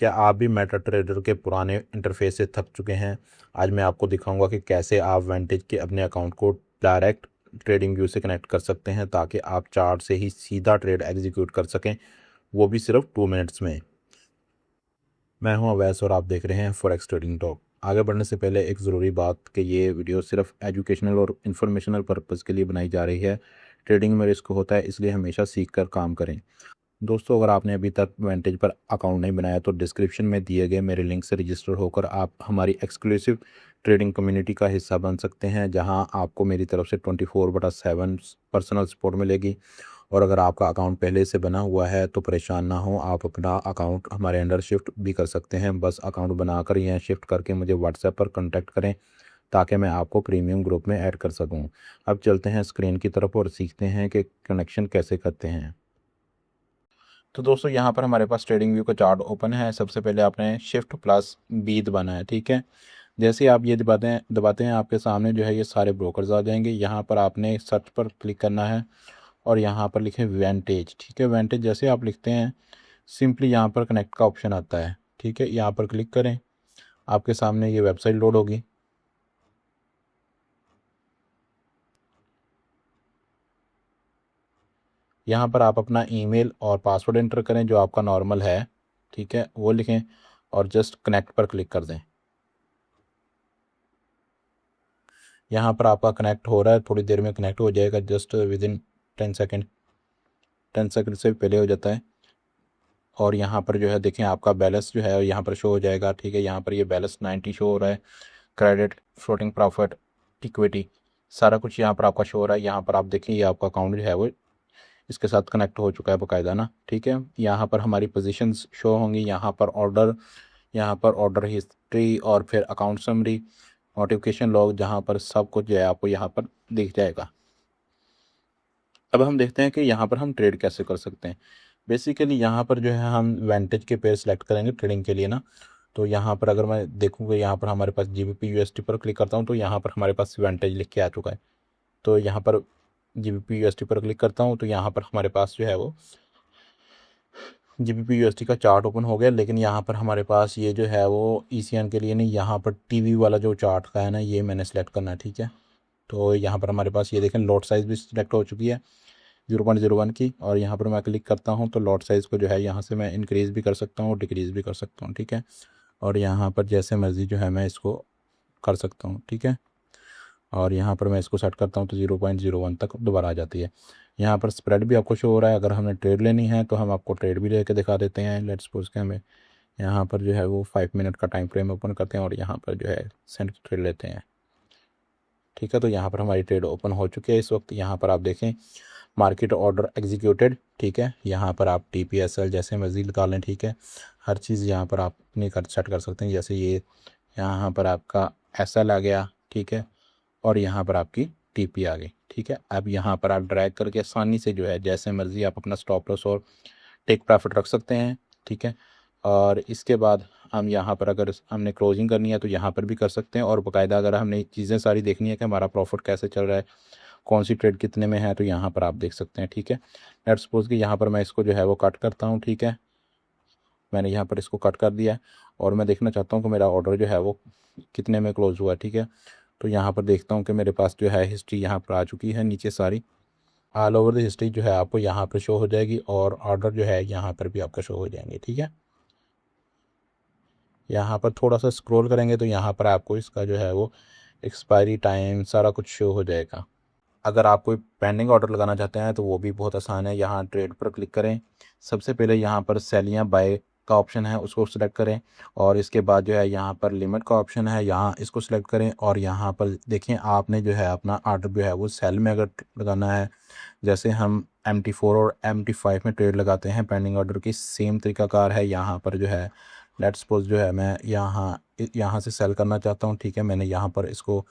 क्या आप भी मेटा ट्रेडर के पुराने इंटरफेस से थक चुके हैं? आज मैं आपको दिखाऊंगा कि कैसे आप वेंटेज के अपने अकाउंट को डायरेक्ट ट्रेडिंग व्यू से कनेक्ट कर सकते हैं ताकि आप चार्ट से ही सीधा ट्रेड एग्जीक्यूट कर सकें, वो भी सिर्फ 2 मिनट्स में। मैं हूं अवैस और आप देख रहे हैं फॉरेक्स ट्रेडिंग टॉक। आगे बढ़ने से पहले एक ज़रूरी बात कि ये वीडियो सिर्फ एजुकेशनल और इन्फॉर्मेशनल पर्पज़ के लिए बनाई जा रही है। ट्रेडिंग में रिस्क होता है, इसलिए हमेशा सीख कर काम करें। दोस्तों, अगर आपने अभी तक वेंटेज पर अकाउंट नहीं बनाया तो डिस्क्रिप्शन में दिए गए मेरे लिंक से रजिस्टर होकर आप हमारी एक्सक्लूसिव ट्रेडिंग कम्युनिटी का हिस्सा बन सकते हैं, जहां आपको मेरी तरफ से 24/7 पर्सनल सपोर्ट मिलेगी। और अगर आपका अकाउंट पहले से बना हुआ है तो परेशान ना हो, आप अपना अकाउंट हमारे अंडर शिफ्ट भी कर सकते हैं। बस अकाउंट बनाकर या शिफ्ट करके मुझे व्हाट्सएप पर कॉन्टैक्ट करें ताकि मैं आपको प्रीमियम ग्रुप में ऐड कर सकूं। अब चलते हैं स्क्रीन की तरफ और सीखते हैं कि कनेक्शन कैसे करते हैं। तो दोस्तों, यहाँ पर हमारे पास ट्रेडिंग व्यू का चार्ट ओपन है। सबसे पहले आपने शिफ्ट प्लस बी दबाना है, ठीक है। जैसे आप ये दबाते हैं आपके सामने जो है ये सारे ब्रोकर्स आ जाएंगे। यहाँ पर आपने सर्च पर क्लिक करना है और यहाँ पर लिखें वेंटेज, ठीक है। वेंटेज जैसे आप लिखते हैं सिंपली यहाँ पर कनेक्ट का ऑप्शन आता है, ठीक है। यहाँ पर क्लिक करें, आपके सामने ये वेबसाइट लोड होगी। यहाँ पर आप अपना ईमेल और पासवर्ड एंटर करें जो आपका नॉर्मल है, ठीक है, वो लिखें और जस्ट कनेक्ट पर क्लिक कर दें। यहाँ पर आपका कनेक्ट हो रहा है, थोड़ी देर में कनेक्ट हो जाएगा, just with in 10 second. 10 second से पहले हो जाता है। और यहाँ पर जो है देखें आपका बैलेंस जो है यहाँ पर शो हो जाएगा, ठीक है। यहाँ पर ये बैलेंस 90 शो हो रहा है। क्रेडिट, फ्लोटिंग प्रॉफिट, इक्विटी, सारा कुछ यहाँ पर आपका शो हो रहा है। यहाँ पर आप देखें ये आपका अकाउंट जो है वो इसके साथ कनेक्ट हो चुका है बाकायदा ना, ठीक है। यहाँ पर हमारी पोजीशंस शो होंगी, यहाँ पर ऑर्डर हिस्ट्री और फिर अकाउंट समरी, नोटिफिकेशन लॉग, जहाँ पर सब कुछ जो है आपको यहाँ पर दिख जाएगा। अब हम देखते हैं कि यहाँ पर हम ट्रेड कैसे कर सकते हैं। बेसिकली यहाँ पर जो है हम वेंटेज के पेयर सेलेक्ट करेंगे ट्रेडिंग के लिए ना। तो यहाँ पर अगर मैं देखूँगा यहाँ पर हमारे पास GBP USD पर क्लिक करता हूँ तो यहाँ पर हमारे पास वेंटेज लिख के आ चुका है। तो यहाँ पर GBP USD पर क्लिक करता हूँ तो यहाँ पर हमारे पास जो है वो GBP USD का चार्ट ओपन हो गया। लेकिन यहाँ पर हमारे पास ये जो है वो ECN के लिए नहीं, यहाँ पर TV वाला जो चार्ट का है ना, ये मैंने सेलेक्ट करना है, ठीक है। तो यहाँ पर हमारे पास ये देखें लॉट साइज़ भी सिलेक्ट हो चुकी है 0.01 की। और यहाँ पर मैं क्लिक करता हूँ तो लॉट साइज़ को जो है यहाँ से मैं इंक्रीज़ भी कर सकता हूँ, डिक्रीज़ भी कर सकता हूँ, ठीक है। और यहाँ पर जैसे मर्ज़ी जो है मैं इसको कर सकता हूँ, ठीक है। और यहाँ पर मैं इसको सेट करता हूँ तो 0.01 तक दोबारा आ जाती है। यहाँ पर स्प्रेड भी आपको शो हो रहा है। अगर हमें ट्रेड लेनी है तो हम आपको ट्रेड भी लेके दिखा देते हैं। लेट्स सपोज के हमें यहाँ पर जो है वो 5 मिनट का टाइम फ्रेम ओपन करते हैं और यहाँ पर जो है सेंड ट्रेड लेते हैं, ठीक है। तो यहाँ पर हमारी ट्रेड ओपन हो चुकी है इस वक्त। यहाँ पर आप देखें मार्केट ऑर्डर एग्जीक्यूटेड, ठीक है। यहाँ पर आप TPSL जैसे मर्जी लगा लें, ठीक है। हर चीज़ यहाँ पर आप अपनी सेट कर सकते हैं। जैसे ये यहाँ पर आपका SL आ गया, ठीक है। और यहाँ पर आपकी TP आ गई, ठीक है। अब यहाँ पर आप ड्रैग करके आसानी से जो है जैसे मर्जी आप अपना स्टॉप लॉस और टेक प्रॉफिट रख सकते हैं, ठीक है। और इसके बाद हम यहाँ पर अगर हमने क्लोजिंग करनी है तो यहाँ पर भी कर सकते हैं। और बाकायदा अगर हमने चीज़ें सारी देखनी है कि हमारा प्रॉफिट कैसे चल रहा है, कौन सी ट्रेड कितने में है, तो यहाँ पर आप देख सकते हैं, ठीक है। लेट्स सपोज कि यहाँ पर मैं इसको जो है वो कट करता हूँ, ठीक है। मैंने यहाँ पर इसको कट कर दिया और मैं देखना चाहता हूँ कि मेरा ऑर्डर जो है वो कितने में क्लोज हुआ, ठीक है। तो यहाँ पर देखता हूँ कि मेरे पास जो है हिस्ट्री यहाँ पर आ चुकी है नीचे सारी, ऑल ओवर द हिस्ट्री जो है आपको यहाँ पर शो हो जाएगी और ऑर्डर जो है यहाँ पर भी आपका शो हो जाएंगे, ठीक है। यहाँ पर थोड़ा सा स्क्रॉल करेंगे तो यहाँ पर आपको इसका जो है वो एक्सपायरी टाइम सारा कुछ शो हो जाएगा। अगर आप कोई पेंडिंग ऑर्डर लगाना चाहते हैं तो वो भी बहुत आसान है। यहाँ ट्रेड पर क्लिक करें, सबसे पहले यहाँ पर सेल या बाय का ऑप्शन है उसको सिलेक्ट करें। और इसके बाद जो है यहाँ पर लिमिट का ऑप्शन है, यहाँ इसको सिलेक्ट करें। और यहाँ पर देखें आपने जो है अपना ऑर्डर जो है वो सेल में अगर लगाना है, जैसे हम MT4 और MT5 में ट्रेड लगाते हैं पेंडिंग ऑर्डर की, सेम तरीकाकार है। यहाँ पर जो है लेट्स सपोज जो है मैं यहाँ से सेल करना चाहता हूँ, ठीक है। मैंने यहाँ पर इसको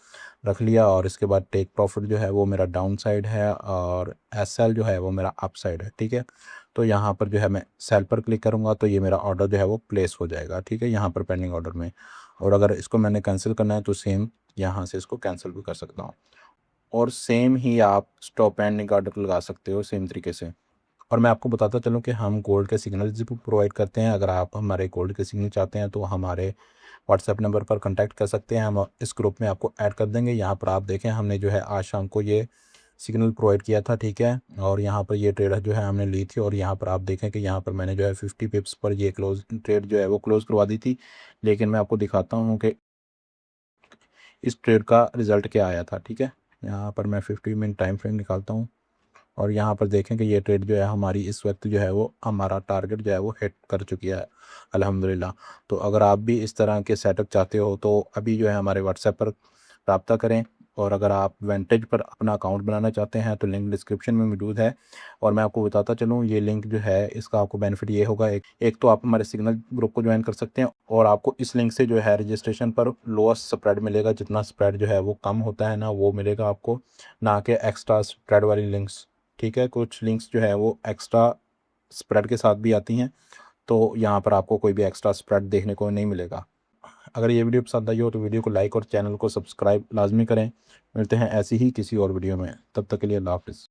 रख लिया और इसके बाद टेक प्रॉफिट जो है वो मेरा डाउन साइड है और SL जो है वो मेरा अप साइड है, ठीक है। तो यहाँ पर जो है मैं सेल पर क्लिक करूँगा तो ये मेरा ऑर्डर जो है वो प्लेस हो जाएगा, ठीक है, यहाँ पर पेंडिंग ऑर्डर में। और अगर इसको मैंने कैंसिल करना है तो सेम यहाँ से इसको कैंसिल भी कर सकता हूँ। और सेम ही आप स्टॉप पेंडिंग ऑर्डर लगा सकते हो सेम तरीके से। और मैं आपको बताता चलूँ कि हम गोल्ड के सिग्नल्स भी प्रोवाइड करते हैं। अगर आप हमारे गोल्ड के सिग्नल चाहते हैं तो हमारे व्हाट्सएप नंबर पर कांटेक्ट कर सकते हैं, हम इस ग्रुप में आपको ऐड कर देंगे। यहाँ पर आप देखें हमने जो है आज शाम को ये सिग्नल प्रोवाइड किया था, ठीक है। और यहाँ पर ये ट्रेड जो है हमने ली थी, और यहाँ पर आप देखें कि यहाँ पर मैंने जो है 50 पिप्स पर ये ट्रेड जो है वो क्लोज़ करवा दी थी। लेकिन मैं आपको दिखाता हूँ कि इस ट्रेड का रिज़ल्ट क्या आया था, ठीक है। यहाँ पर मैं 50 मिनट टाइम फ्रेम निकालता हूँ, और यहाँ पर देखें कि ये ट्रेड जो है हमारी इस वक्त जो है वो हमारा टारगेट जो है वो हिट कर चुकी है अल्हम्दुलिल्लाह। तो अगर आप भी इस तरह के सेटअप चाहते हो तो अभी जो है हमारे व्हाट्सएप पर रब्ता करें। और अगर आप वेंटेज पर अपना अकाउंट बनाना चाहते हैं तो लिंक डिस्क्रिप्शन में मौजूद है। और मैं आपको बताता चलूँ, ये लिंक जो है इसका आपको बेनिफिट ये होगा, एक तो आप हमारे सिग्नल ग्रुप को ज्वाइन कर सकते हैं, और आपको इस लिंक से जो है रजिस्ट्रेशन पर लोएस्ट स्प्रेड मिलेगा। जितना स्प्रेड जो है वो कम होता है ना, वो मिलेगा आपको, ना कि एक्स्ट्रा स्प्रेड वाली लिंक्स, ठीक है। कुछ लिंक्स जो है वो एक्स्ट्रा स्प्रेड के साथ भी आती हैं, तो यहाँ पर आपको कोई भी एक्स्ट्रा स्प्रेड देखने को नहीं मिलेगा। अगर ये वीडियो पसंद आई हो तो वीडियो को लाइक और चैनल को सब्सक्राइब लाजमी करें। मिलते हैं ऐसी ही किसी और वीडियो में, तब तक के लिए अल्लाह हाफ़िज़।